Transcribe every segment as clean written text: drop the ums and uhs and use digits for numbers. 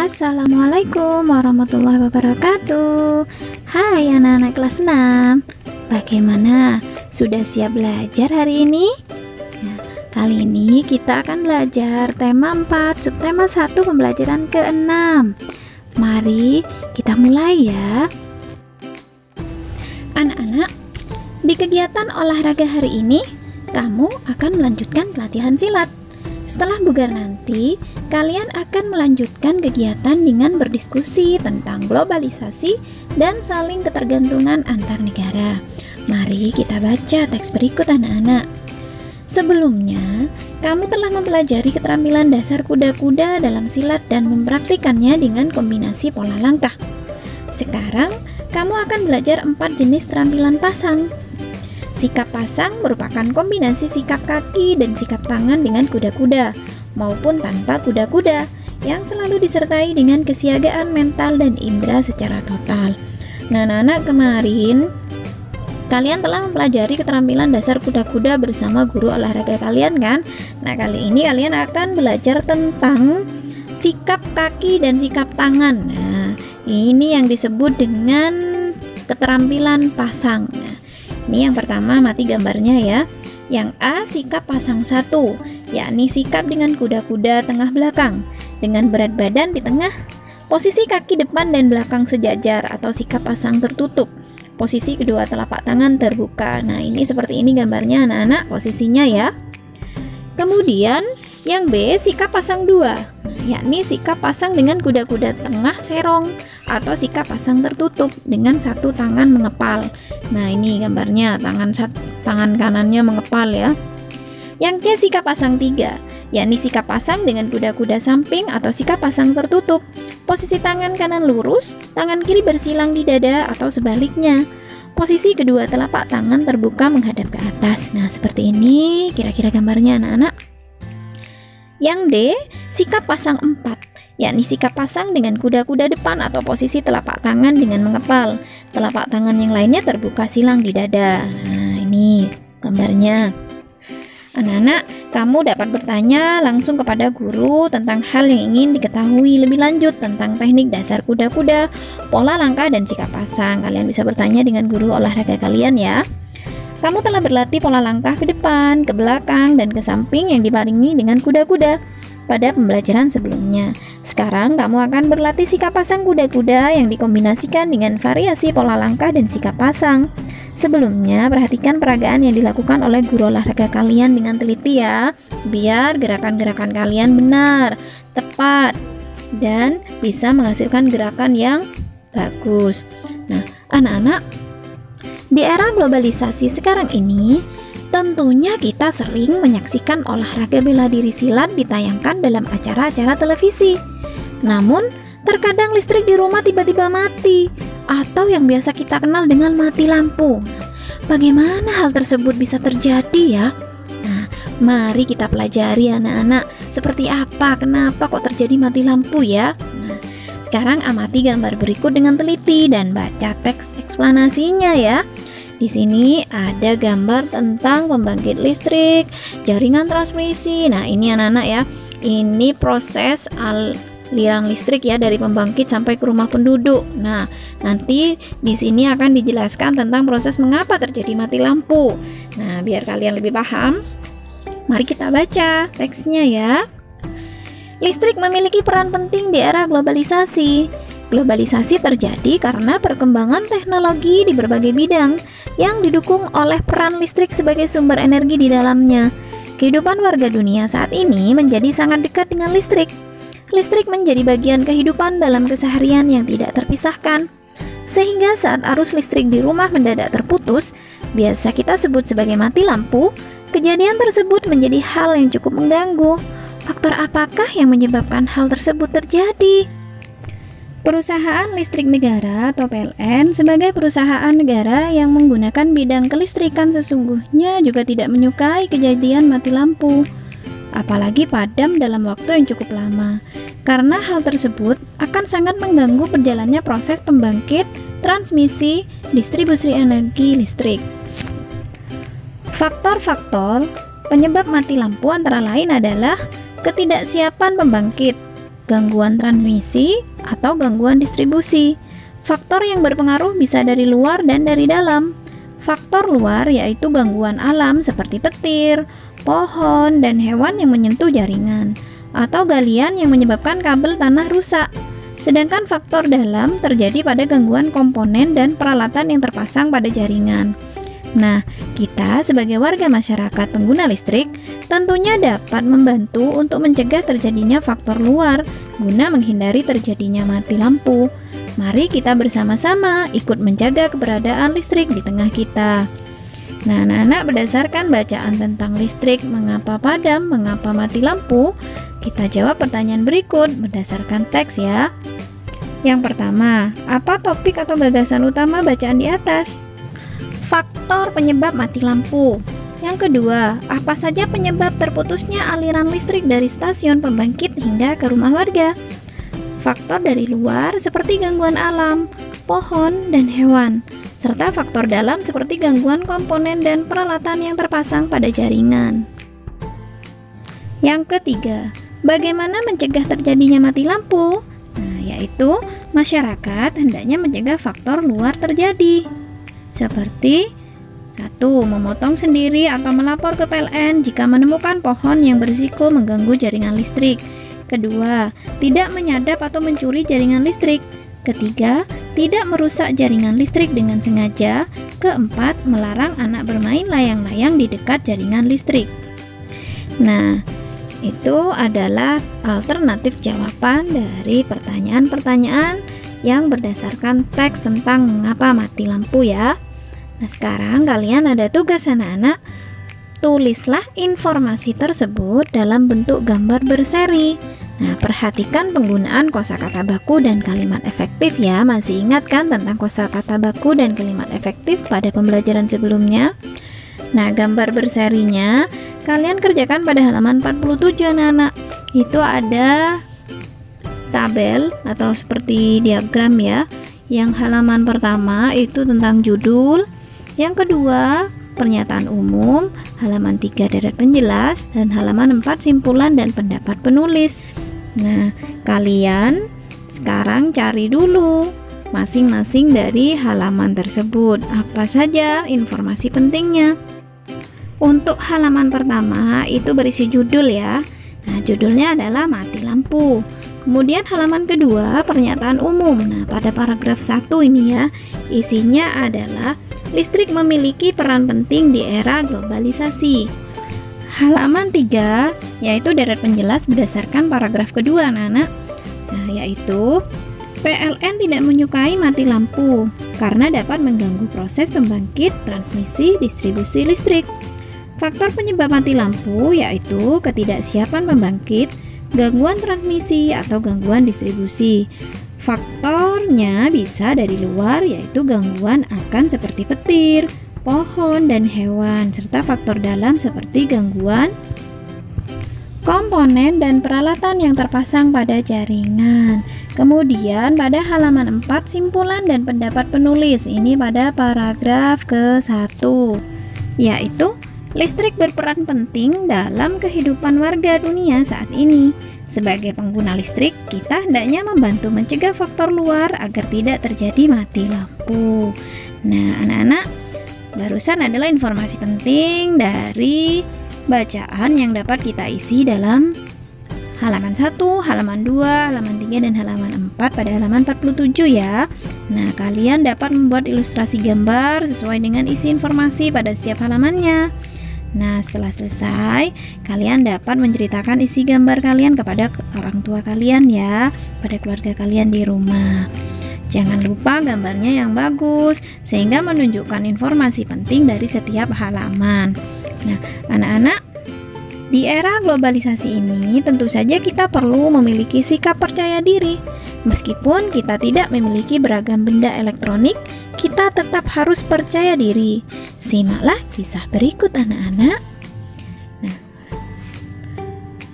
Assalamualaikum warahmatullahi wabarakatuh. Hai anak-anak kelas 6. Bagaimana? Sudah siap belajar hari ini? Nah, kali ini kita akan belajar tema 4, subtema 1, pembelajaran ke-6. Mari kita mulai ya. Anak-anak, di kegiatan olahraga hari ini, kamu akan melanjutkan pelatihan silat. Setelah bugar nanti, kalian akan melanjutkan kegiatan dengan berdiskusi tentang globalisasi dan saling ketergantungan antar negara. Mari kita baca teks berikut anak-anak. Sebelumnya, kamu telah mempelajari keterampilan dasar kuda-kuda dalam silat dan mempraktikannya dengan kombinasi pola langkah. Sekarang, kamu akan belajar 4 jenis keterampilan pasang. Sikap pasang merupakan kombinasi sikap kaki dan sikap tangan dengan kuda-kuda maupun tanpa kuda-kuda yang selalu disertai dengan kesiagaan mental dan indera secara total. Nah, anak-anak, kemarin kalian telah mempelajari keterampilan dasar kuda-kuda bersama guru olahraga kalian kan? Nah, kali ini kalian akan belajar tentang sikap kaki dan sikap tangan. Nah, ini yang disebut dengan keterampilan pasang. Nah, ini yang pertama, mati gambarnya ya. Yang A, sikap pasang 1, yakni sikap dengan kuda-kuda tengah belakang, dengan berat badan di tengah, posisi kaki depan dan belakang sejajar atau sikap pasang tertutup, posisi kedua telapak tangan terbuka. Nah, ini seperti ini gambarnya anak-anak, posisinya ya. Kemudian yang B, sikap pasang 2, yakni sikap pasang dengan kuda-kuda tengah serong atau sikap pasang tertutup dengan satu tangan mengepal. Nah, ini gambarnya, tangan kanannya mengepal ya. Yang C, sikap pasang 3, yakni sikap pasang dengan kuda-kuda samping atau sikap pasang tertutup. Posisi tangan kanan lurus, tangan kiri bersilang di dada atau sebaliknya. Posisi kedua telapak tangan terbuka menghadap ke atas. Nah, seperti ini kira-kira gambarnya anak-anak. Yang D, sikap pasang 4, yakni sikap pasang dengan kuda-kuda depan atau posisi telapak tangan dengan mengepal. Telapak tangan yang lainnya terbuka silang di dada. Nah, ini gambarnya. Anak-anak, kamu dapat bertanya langsung kepada guru tentang hal yang ingin diketahui lebih lanjut tentang teknik dasar kuda-kuda, pola langkah, dan sikap pasang. Kalian bisa bertanya dengan guru olahraga kalian ya. Kamu telah berlatih pola langkah ke depan, ke belakang, dan ke samping yang dibarengi dengan kuda-kuda pada pembelajaran sebelumnya. Sekarang kamu akan berlatih sikap pasang kuda-kuda yang dikombinasikan dengan variasi pola langkah dan sikap pasang. Sebelumnya, perhatikan peragaan yang dilakukan oleh guru olahraga kalian dengan teliti ya, biar gerakan-gerakan kalian benar, tepat, dan bisa menghasilkan gerakan yang bagus. Nah, anak-anak, di era globalisasi sekarang ini, tentunya kita sering menyaksikan olahraga bela diri silat ditayangkan dalam acara-acara televisi. Namun, terkadang listrik di rumah tiba-tiba mati, atau yang biasa kita kenal dengan mati lampu. Bagaimana hal tersebut bisa terjadi ya? Nah, mari kita pelajari anak-anak, seperti apa, kenapa kok terjadi mati lampu ya? Nah, sekarang amati gambar berikut dengan teliti dan baca teks eksplanasinya ya. Di sini ada gambar tentang pembangkit listrik, jaringan transmisi. Nah, ini anak-anak ya. Ini proses aliran listrik ya dari pembangkit sampai ke rumah penduduk. Nah, nanti di sini akan dijelaskan tentang proses mengapa terjadi mati lampu. Nah, biar kalian lebih paham, mari kita baca teksnya ya. Listrik memiliki peran penting di era globalisasi. Globalisasi terjadi karena perkembangan teknologi di berbagai bidang yang didukung oleh peran listrik sebagai sumber energi di dalamnya. Kehidupan warga dunia saat ini menjadi sangat dekat dengan listrik. Listrik menjadi bagian kehidupan dalam keseharian yang tidak terpisahkan. Sehingga saat arus listrik di rumah mendadak terputus, biasa kita sebut sebagai mati lampu, kejadian tersebut menjadi hal yang cukup mengganggu. Faktor apakah yang menyebabkan hal tersebut terjadi? Perusahaan Listrik Negara atau PLN sebagai perusahaan negara yang menggunakan bidang kelistrikan sesungguhnya juga tidak menyukai kejadian mati lampu, apalagi padam dalam waktu yang cukup lama, karena hal tersebut akan sangat mengganggu berjalannya proses pembangkit, transmisi, distribusi energi listrik. Faktor-faktor penyebab mati lampu antara lain adalah ketidaksiapan pembangkit, gangguan transmisi, atau gangguan distribusi. Faktor yang berpengaruh bisa dari luar dan dari dalam. Faktor luar yaitu gangguan alam seperti petir, pohon, dan hewan yang menyentuh jaringan, atau galian yang menyebabkan kabel tanah rusak. Sedangkan faktor dalam terjadi pada gangguan komponen dan peralatan yang terpasang pada jaringan. Nah, kita sebagai warga masyarakat pengguna listrik tentunya dapat membantu untuk mencegah terjadinya faktor luar guna menghindari terjadinya mati lampu. Mari kita bersama-sama ikut menjaga keberadaan listrik di tengah kita. Nah, anak-anak, berdasarkan bacaan tentang listrik, mengapa padam, mengapa mati lampu, kita jawab pertanyaan berikut berdasarkan teks ya. Yang pertama, apa topik atau gagasan utama bacaan di atas? Faktor penyebab mati lampu. Yang kedua, apa saja penyebab terputusnya aliran listrik dari stasiun pembangkit hingga ke rumah warga? Faktor dari luar seperti gangguan alam, pohon, dan hewan, serta faktor dalam seperti gangguan komponen dan peralatan yang terpasang pada jaringan. Yang ketiga, bagaimana mencegah terjadinya mati lampu? Nah, yaitu masyarakat hendaknya mencegah faktor luar terjadi. Seperti 1. Memotong sendiri atau melapor ke PLN jika menemukan pohon yang berisiko mengganggu jaringan listrik. Kedua, tidak menyadap atau mencuri jaringan listrik. Ketiga, tidak merusak jaringan listrik dengan sengaja. Keempat, melarang anak bermain layang-layang di dekat jaringan listrik. Nah, itu adalah alternatif jawaban dari pertanyaan-pertanyaan yang berdasarkan teks tentang mengapa mati lampu ya. Nah, sekarang kalian ada tugas anak-anak. Tulislah informasi tersebut dalam bentuk gambar berseri. Nah, perhatikan penggunaan kosakata baku dan kalimat efektif ya. Masih ingat kan tentang kosakata baku dan kalimat efektif pada pembelajaran sebelumnya? Nah, gambar berserinya kalian kerjakan pada halaman 47 anak-anak. Itu ada tabel atau seperti diagram ya. Yang halaman pertama itu tentang judul, yang kedua pernyataan umum, halaman 3 deret penjelas, dan halaman 4 simpulan dan pendapat penulis. Nah, kalian sekarang cari dulu masing-masing dari halaman tersebut apa saja informasi pentingnya. Untuk halaman pertama itu berisi judul ya. Nah, judulnya adalah mati lampu. Kemudian halaman kedua pernyataan umum. Nah, pada paragraf 1 ini ya, isinya adalah listrik memiliki peran penting di era globalisasi. Halaman 3 yaitu deret penjelas berdasarkan paragraf kedua anak-anak. Nah, yaitu PLN tidak menyukai mati lampu karena dapat mengganggu proses pembangkit, transmisi, distribusi listrik. Faktor penyebab mati lampu yaitu ketidaksiapan pembangkit, gangguan transmisi atau gangguan distribusi. Faktornya bisa dari luar yaitu gangguan akan seperti petir, pohon, dan hewan, serta faktor dalam seperti gangguan komponen dan peralatan yang terpasang pada jaringan. Kemudian pada halaman 4 simpulan dan pendapat penulis. Ini pada paragraf ke-1 yaitu listrik berperan penting dalam kehidupan warga dunia saat ini. Sebagai pengguna listrik, kita hendaknya membantu mencegah faktor luar agar tidak terjadi mati lampu. Nah, anak-anak, barusan adalah informasi penting dari bacaan yang dapat kita isi dalam halaman 1, halaman 2, halaman 3, dan halaman 4 pada halaman 47 ya. Nah, kalian dapat membuat ilustrasi gambar sesuai dengan isi informasi pada setiap halamannya. Nah, setelah selesai, kalian dapat menceritakan isi gambar kalian kepada orang tua kalian ya, pada keluarga kalian di rumah. Jangan lupa gambarnya yang bagus, sehingga menunjukkan informasi penting dari setiap halaman. Nah, anak-anak, di era globalisasi ini tentu saja kita perlu memiliki sikap percaya diri. Meskipun kita tidak memiliki beragam benda elektronik, kita tetap harus percaya diri. Simaklah kisah berikut anak-anak. Nah,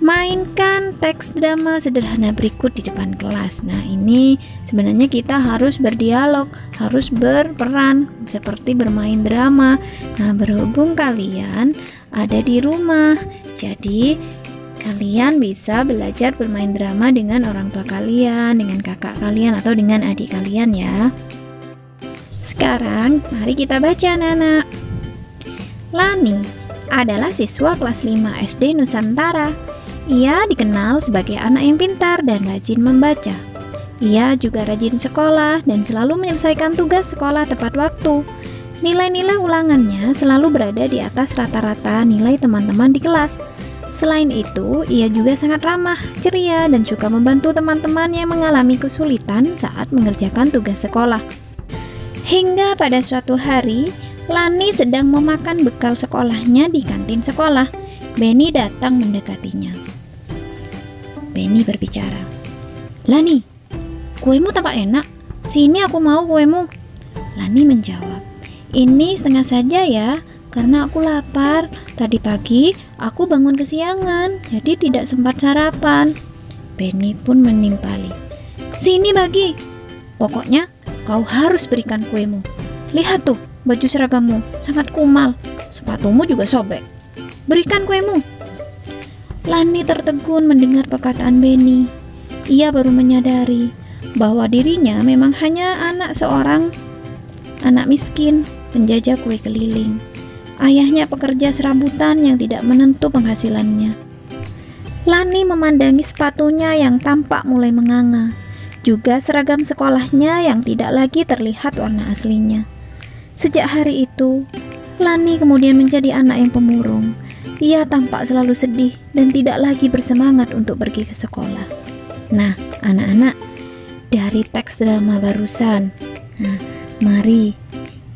mainkan teks drama sederhana berikut di depan kelas. Nah, ini sebenarnya kita harus berdialog, harus berperan seperti bermain drama. Nah, berhubung kalian ada di rumah, jadi Kalian bisa belajar bermain drama dengan orang tua kalian, dengan kakak kalian, atau dengan adik kalian ya. Sekarang mari kita baca anak-anak. Lani adalah siswa kelas 5 SD Nusantara. Ia dikenal sebagai anak yang pintar dan rajin membaca. Ia juga rajin sekolah dan selalu menyelesaikan tugas sekolah tepat waktu. Nilai-nilai ulangannya selalu berada di atas rata-rata nilai teman-teman di kelas. Selain itu, ia juga sangat ramah, ceria, dan suka membantu teman-teman yang mengalami kesulitan saat mengerjakan tugas sekolah. Hingga pada suatu hari, Lani sedang memakan bekal sekolahnya di kantin sekolah. Benny datang mendekatinya. Benny berbicara, "Lani, kuemu tampak enak. Sini aku mau kuemu." Lani menjawab, "Ini setengah saja ya, karena aku lapar. Tadi pagi aku bangun kesiangan, jadi tidak sempat sarapan." Benny pun menimpali, "Sini bagi. Pokoknya kau harus berikan kuemu. Lihat tuh, baju seragammu sangat kumal, sepatumu juga sobek. Berikan kuemu." Lani tertegun mendengar perkataan Benny. Ia baru menyadari bahwa dirinya memang hanya anak seorang anak miskin, penjajah kue keliling. Ayahnya pekerja serabutan yang tidak menentu penghasilannya. Lani memandangi sepatunya yang tampak mulai menganga, juga seragam sekolahnya yang tidak lagi terlihat warna aslinya. Sejak hari itu, Lani kemudian menjadi anak yang pemurung. Ia tampak selalu sedih dan tidak lagi bersemangat untuk pergi ke sekolah. Nah, anak-anak, dari teks drama barusan, mari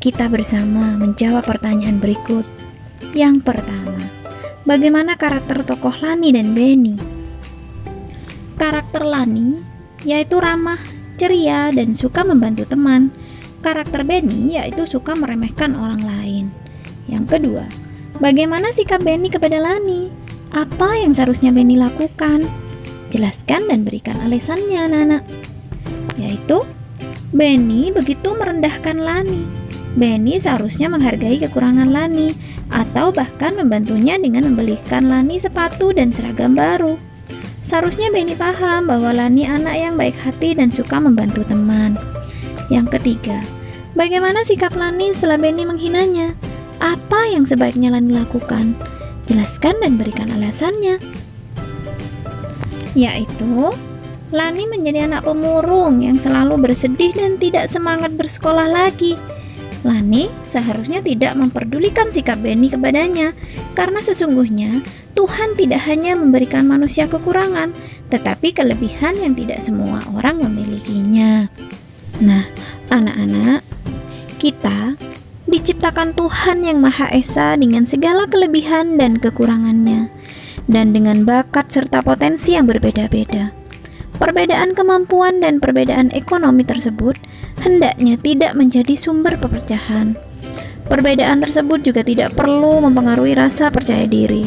kita bersama menjawab pertanyaan berikut. Yang pertama, bagaimana karakter tokoh Lani dan Benny? Karakter Lani yaitu ramah, ceria, dan suka membantu teman. Karakter Benny yaitu suka meremehkan orang lain. Yang kedua, bagaimana sikap Benny kepada Lani? Apa yang seharusnya Benny lakukan? Jelaskan dan berikan alasannya, anak-anak. Yaitu, Benny begitu merendahkan Lani. Benny seharusnya menghargai kekurangan Lani, atau bahkan membantunya dengan membelikan Lani sepatu dan seragam baru. Seharusnya Benny paham bahwa Lani anak yang baik hati dan suka membantu teman. Yang ketiga, bagaimana sikap Lani setelah Benny menghinanya? Apa yang sebaiknya Lani lakukan? Jelaskan dan berikan alasannya. Yaitu, Lani menjadi anak pemurung yang selalu bersedih dan tidak semangat bersekolah lagi. Lani seharusnya tidak memperdulikan sikap Benny kepadanya, karena sesungguhnya Tuhan tidak hanya memberikan manusia kekurangan, tetapi kelebihan yang tidak semua orang memilikinya. Nah, anak-anak, kita diciptakan Tuhan yang Maha Esa dengan segala kelebihan dan kekurangannya, dan dengan bakat serta potensi yang berbeda-beda. Perbedaan kemampuan dan perbedaan ekonomi tersebut hendaknya tidak menjadi sumber perpecahan. Perbedaan tersebut juga tidak perlu mempengaruhi rasa percaya diri.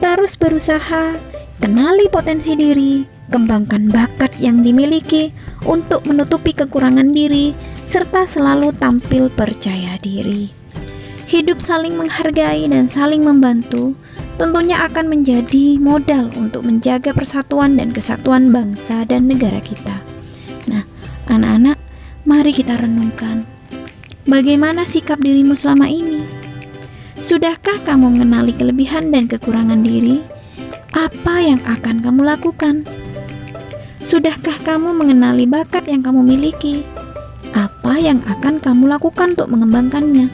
Terus berusaha, kenali potensi diri, kembangkan bakat yang dimiliki untuk menutupi kekurangan diri, serta selalu tampil percaya diri. Hidup saling menghargai dan saling membantu tentunya akan menjadi modal untuk menjaga persatuan dan kesatuan bangsa dan negara kita. Nah, anak-anak, mari kita renungkan. Bagaimana sikap dirimu selama ini? Sudahkah kamu mengenali kelebihan dan kekurangan diri? Apa yang akan kamu lakukan? Sudahkah kamu mengenali bakat yang kamu miliki? Apa yang akan kamu lakukan untuk mengembangkannya?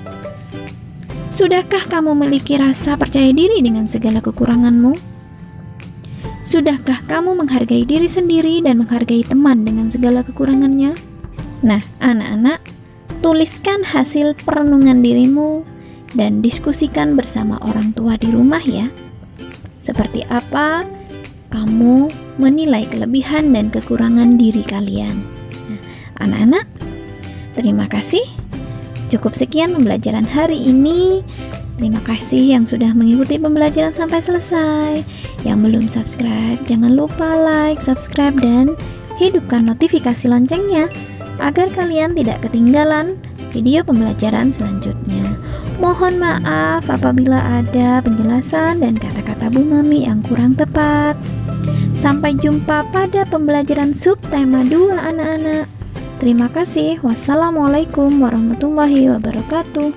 Sudahkah kamu memiliki rasa percaya diri dengan segala kekuranganmu? Sudahkah kamu menghargai diri sendiri dan menghargai teman dengan segala kekurangannya? Nah, anak-anak, tuliskan hasil perenungan dirimu dan diskusikan bersama orang tua di rumah ya. Seperti apa kamu menilai kelebihan dan kekurangan diri kalian? Nah, anak-anak, terima kasih. Cukup sekian pembelajaran hari ini. Terima kasih yang sudah mengikuti pembelajaran sampai selesai. Yang belum subscribe, jangan lupa like, subscribe, dan hidupkan notifikasi loncengnya agar kalian tidak ketinggalan video pembelajaran selanjutnya. Mohon maaf apabila ada penjelasan dan kata-kata Bu Mami yang kurang tepat. Sampai jumpa pada pembelajaran subtema 2 anak-anak. Terima kasih. Wassalamualaikum warahmatullahi wabarakatuh.